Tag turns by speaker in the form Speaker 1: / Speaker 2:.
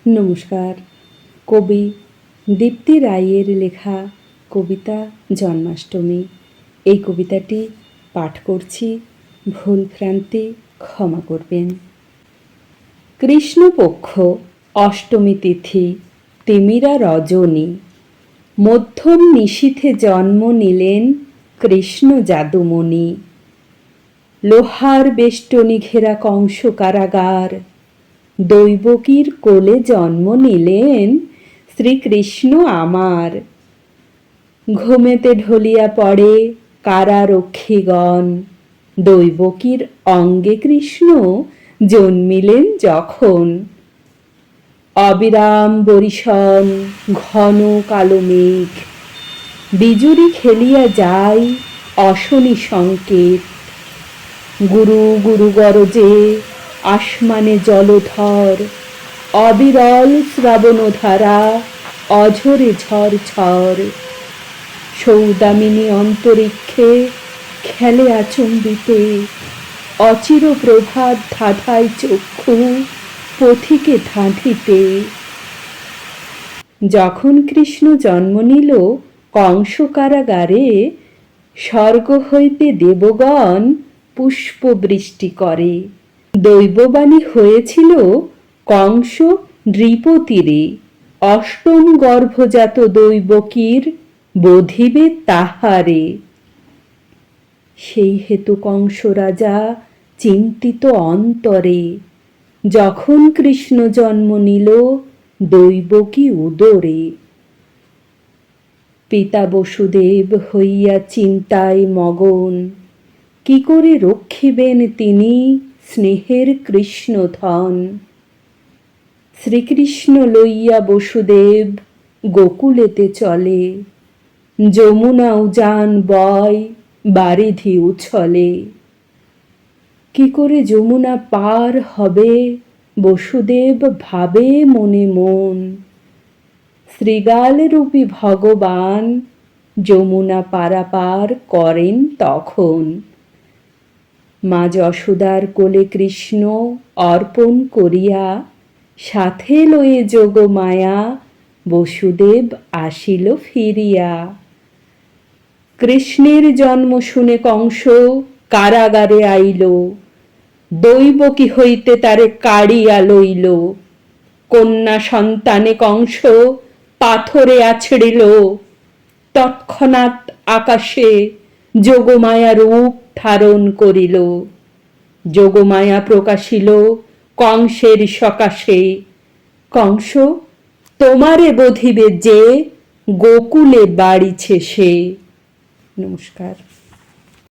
Speaker 1: নমস্কার। কবি দীপ্তি রায়ের লেখা কবিতা জন্মাষ্টমী। এই কবিতাটি পাঠ করছি, ভুলভ্রান্তি ক্ষমা করবেন। কৃষ্ণপক্ষ অষ্টমী তিথি, তিমিরা রজনী, মধ্যম নিশীথে জন্ম নিলেন কৃষ্ণ যাদুমণি। লোহার বেষ্টনী ঘেরা কংস কারাগার, দৈবকীর কোলে জন্ম নিলেন শ্রীকৃষ্ণ আমার। ঘুমেতে ঢলিয়া পড়ে কারারক্ষীগণ, দৈবকীর অঙ্গে কৃষ্ণ জন্মিলেন যখন। অবিরাম বরিশন, ঘন কালো মেঘ, বিজুরি খেলিয়া যায় অশনি সংকেত। গুরু গুরু গরজে আসমানে জলধর, অবিরল শ্রাবণধারা অঝরে ঝরঝর। সৌদামিনী অন্তরিক্ষে খেলে আচম্বিতে, অচির প্রভাত ধাঁধায় চক্ষু পথিকে ধাঁধিতে। যখন কৃষ্ণ জন্ম নিল কংস কারাগারে, স্বর্গ হইতে দেবগণ পুষ্পবৃষ্টি করে। দৈববাণী হয়েছিল কংস নৃপতীরে, অষ্টম গর্ভজাত দৈবকীর বধিবে তাহারে। সেই হেতু কংস রাজা চিন্তিত অন্তরে, যখন কৃষ্ণ জন্ম নিল দৈবকী উদরে। পিতা বসুদেব হইয়া চিন্তায় মগন, কি করে রক্ষিবেন তিনি স্নেহের কৃষ্ণধন। শ্রীকৃষ্ণ লইয়া বসুদেব গোকুলেতে চলে, যমুনা উজান বয় বারিধি উছলে। কি করে যমুনা পার হবে বসুদেব ভাবে মনে মন। শৃগালরূপী ভগবান যমুনা পারাপার করেন তখন। মা যশোদার কোলে কৃষ্ণ অর্পণ করিয়া, সাথে লয়ে যোগমায়া বসুদেব আসিল ফিরিয়া। কৃষ্ণের জন্ম শুনে কংস কারাগারে আইল, দৈবকী হইতে তারে কাড়িয়া লইল। কন্যা সন্তানে কংস পাথরে আছড়িল, তৎক্ষণাৎ আকাশে যোগমায়া রূপ ধারণ করিল। যোগমায়া প্রকাশিল কংসের সকাশে, কংস তোমারে বধিবে যে গোকুলে বাড়িছে সে। নমস্কার।